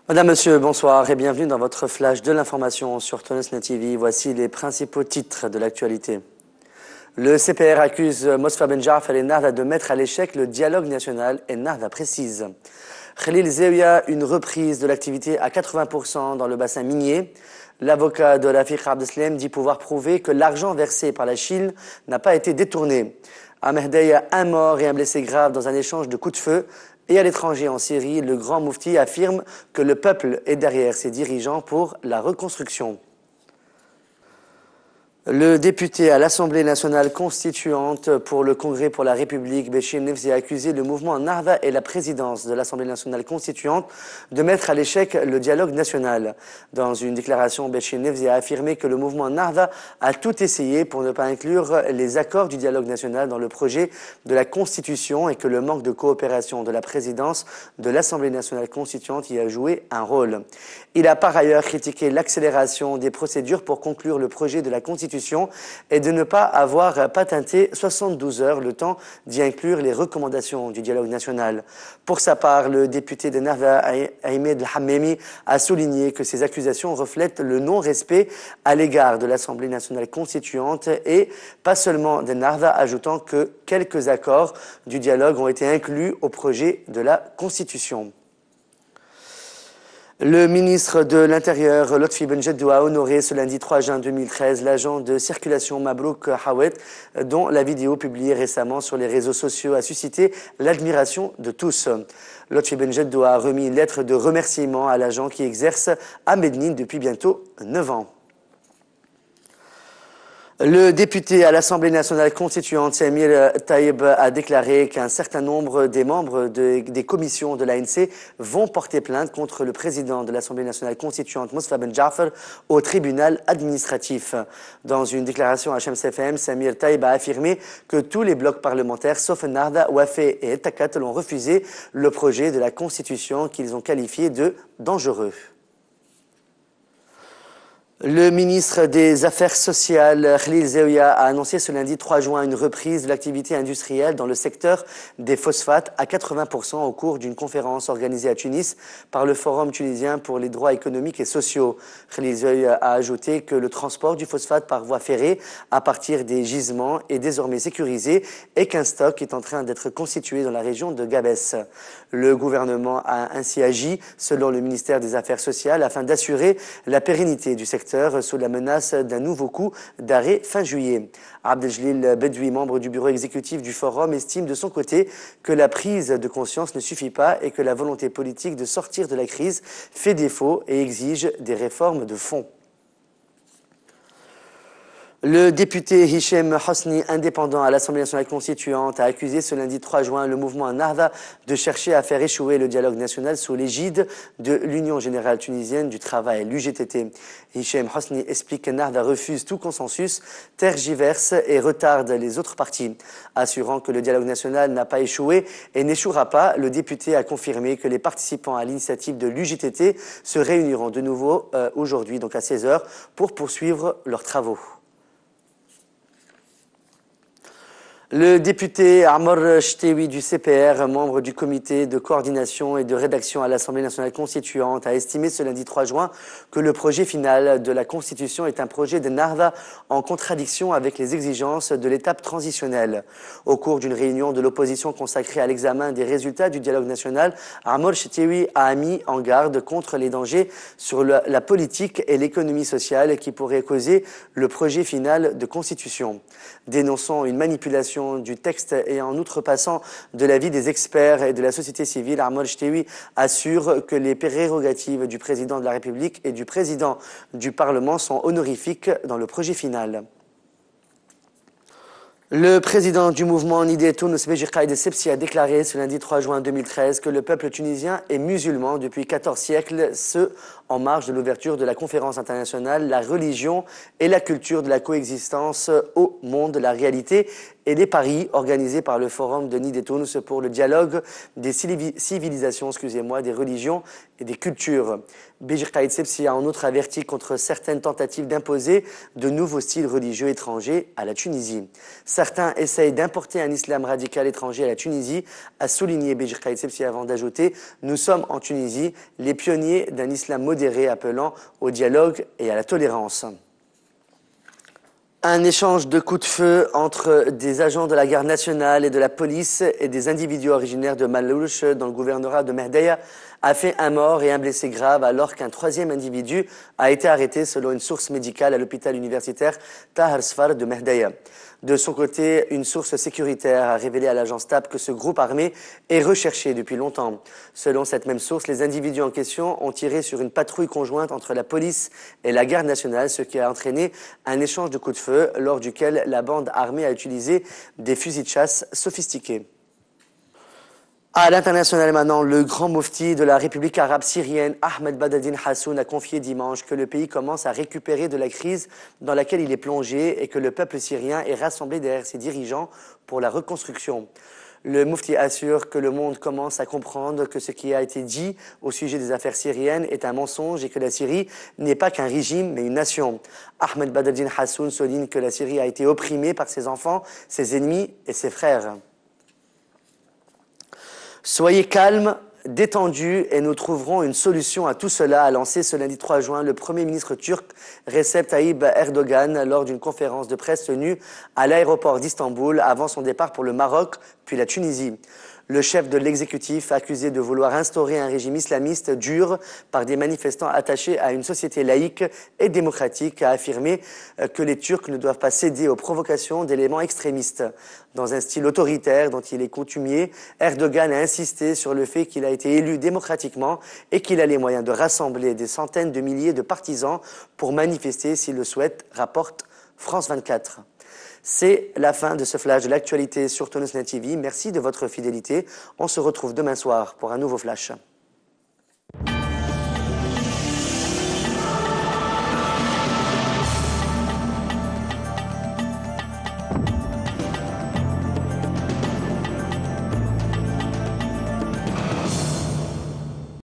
Madame, Monsieur, bonsoir et bienvenue dans votre flash de l'information sur Tonesnet TV. Voici les principaux titres de l'actualité. Le CPR accuse Mosfa Benjarf et Ennahda de mettre à l'échec le dialogue national. Ennahda précise. Khalil Zewia, une reprise de l'activité à 80% dans le bassin minier. L'avocat de Rafiq Abdeslam dit pouvoir prouver que l'argent versé par la Chine n'a pas été détourné. À Mehdeïa, un mort et un blessé grave dans un échange de coups de feu. Et à l'étranger, en Syrie, le grand moufti affirme que le peuple est derrière ses dirigeants pour la reconstruction. Le député à l'Assemblée nationale constituante pour le Congrès pour la République, Béchir Nefzi, a accusé le mouvement Ennahda et la présidence de l'Assemblée nationale constituante de mettre à l'échec le dialogue national. Dans une déclaration, Béchir Nefzi a affirmé que le mouvement Ennahda a tout essayé pour ne pas inclure les accords du dialogue national dans le projet de la Constitution et que le manque de coopération de la présidence de l'Assemblée nationale constituante y a joué un rôle. Il a par ailleurs critiqué l'accélération des procédures pour conclure le projet de la Constitution et de ne pas avoir patenté 72 heures, le temps d'y inclure les recommandations du dialogue national. Pour sa part, le député d'Ennahda, Ahmed Al-Hammemi, a souligné que ces accusations reflètent le non-respect à l'égard de l'Assemblée nationale constituante et pas seulement d'Ennahda, ajoutant que quelques accords du dialogue ont été inclus au projet de la Constitution. Le ministre de l'Intérieur, Lotfi Benjedou, a honoré ce lundi 3 juin 2013 l'agent de circulation Mabrouk Hawet, dont la vidéo publiée récemment sur les réseaux sociaux a suscité l'admiration de tous. Lotfi Benjedou a remis une lettre de remerciement à l'agent qui exerce à Medine depuis bientôt 9 ans. Le député à l'Assemblée nationale constituante, Samir Taïb, a déclaré qu'un certain nombre des membres des commissions de l'ANC vont porter plainte contre le président de l'Assemblée nationale constituante, Mosfa Benjarf, au tribunal administratif. Dans une déclaration à Shams FM, Samir Taïb a affirmé que tous les blocs parlementaires, sauf Ennahda, Wafé et Takat, ont refusé le projet de la Constitution qu'ils ont qualifié de dangereux. Le ministre des Affaires sociales, Khalil Zewia, a annoncé ce lundi 3 juin une reprise de l'activité industrielle dans le secteur des phosphates à 80% au cours d'une conférence organisée à Tunis par le Forum tunisien pour les droits économiques et sociaux. Khalil Zewia a ajouté que le transport du phosphate par voie ferrée à partir des gisements est désormais sécurisé et qu'un stock est en train d'être constitué dans la région de Gabès. Le gouvernement a ainsi agi, selon le ministère des Affaires sociales, afin d'assurer la pérennité du secteur sous la menace d'un nouveau coup d'arrêt fin juillet. Abdeljalil Bedoui, membre du bureau exécutif du Forum, estime de son côté que la prise de conscience ne suffit pas et que la volonté politique de sortir de la crise fait défaut et exige des réformes de fond. Le député Hichem Hosni, indépendant à l'Assemblée nationale constituante, a accusé ce lundi 3 juin le mouvement Ennahda de chercher à faire échouer le dialogue national sous l'égide de l'Union générale tunisienne du travail, l'UGTT. Hichem Hosni explique qu'Ennahda refuse tout consensus, tergiverse et retarde les autres partis. Assurant que le dialogue national n'a pas échoué et n'échouera pas, le député a confirmé que les participants à l'initiative de l'UGTT se réuniront de nouveau aujourd'hui, donc à 16 heures, pour poursuivre leurs travaux. Le député Amr Chtewi du CPR, membre du comité de coordination et de rédaction à l'Assemblée nationale constituante, a estimé ce lundi 3 juin que le projet final de la Constitution est un projet d'Ennahda en contradiction avec les exigences de l'étape transitionnelle. Au cours d'une réunion de l'opposition consacrée à l'examen des résultats du dialogue national, Amr Chtewi a mis en garde contre les dangers sur la politique et l'économie sociale qui pourraient causer le projet final de Constitution. Dénonçant une manipulation du texte et en outrepassant de l'avis des experts et de la société civile, Amr Chtewi assure que les prérogatives du président de la République et du président du Parlement sont honorifiques dans le projet final. Le président du mouvement Nidé Tunis, Béchir Qaïd Essebsi, a déclaré ce lundi 3 juin 2013 que le peuple tunisien est musulman depuis 14 siècles, ce en marge de l'ouverture de la conférence internationale La religion et la culture de la coexistence au monde, la réalité et les paris organisés par le Forum de Nidé Tunis pour le dialogue des civilisations, des religions et des cultures. Béchir Qaïd Essebsi a en outre averti contre certaines tentatives d'imposer de nouveaux styles religieux étrangers à la Tunisie. Sa certains essayent d'importer un islam radical étranger à la Tunisie, a souligné Béjir Khalid Sebsi avant d'ajouter « Nous sommes en Tunisie les pionniers d'un islam modéré appelant au dialogue et à la tolérance ». Un échange de coups de feu entre des agents de la garde nationale et de la police et des individus originaires de Malouche dans le gouvernorat de Mehdeïa a fait un mort et un blessé grave alors qu'un troisième individu a été arrêté selon une source médicale à l'hôpital universitaire Tahar Sfar de Mehdeïa. De son côté, une source sécuritaire a révélé à l'agence TAP que ce groupe armé est recherché depuis longtemps. Selon cette même source, les individus en question ont tiré sur une patrouille conjointe entre la police et la garde nationale, ce qui a entraîné un échange de coups de feu lors duquel la bande armée a utilisé des fusils de chasse sophistiqués. À l'international maintenant, le grand mufti de la République arabe syrienne, Ahmed Badreddine Hassoun, a confié dimanche que le pays commence à récupérer de la crise dans laquelle il est plongé et que le peuple syrien est rassemblé derrière ses dirigeants pour la reconstruction. Le mufti assure que le monde commence à comprendre que ce qui a été dit au sujet des affaires syriennes est un mensonge et que la Syrie n'est pas qu'un régime mais une nation. Ahmed Badreddine Hassoun souligne que la Syrie a été opprimée par ses enfants, ses ennemis et ses frères. Soyez calmes, détendus et nous trouverons une solution à tout cela, a lancé ce lundi 3 juin le Premier ministre turc Recep Tayyip Erdogan lors d'une conférence de presse tenue à l'aéroport d'Istanbul avant son départ pour le Maroc puis la Tunisie. Le chef de l'exécutif, accusé de vouloir instaurer un régime islamiste dur par des manifestants attachés à une société laïque et démocratique, a affirmé que les Turcs ne doivent pas céder aux provocations d'éléments extrémistes. Dans un style autoritaire dont il est coutumier, Erdogan a insisté sur le fait qu'il a été élu démocratiquement et qu'il a les moyens de rassembler des centaines de milliers de partisans pour manifester s'il le souhaite, rapporte France 24. C'est la fin de ce flash de l'actualité sur Toniosnet TV. Merci de votre fidélité. On se retrouve demain soir pour un nouveau flash.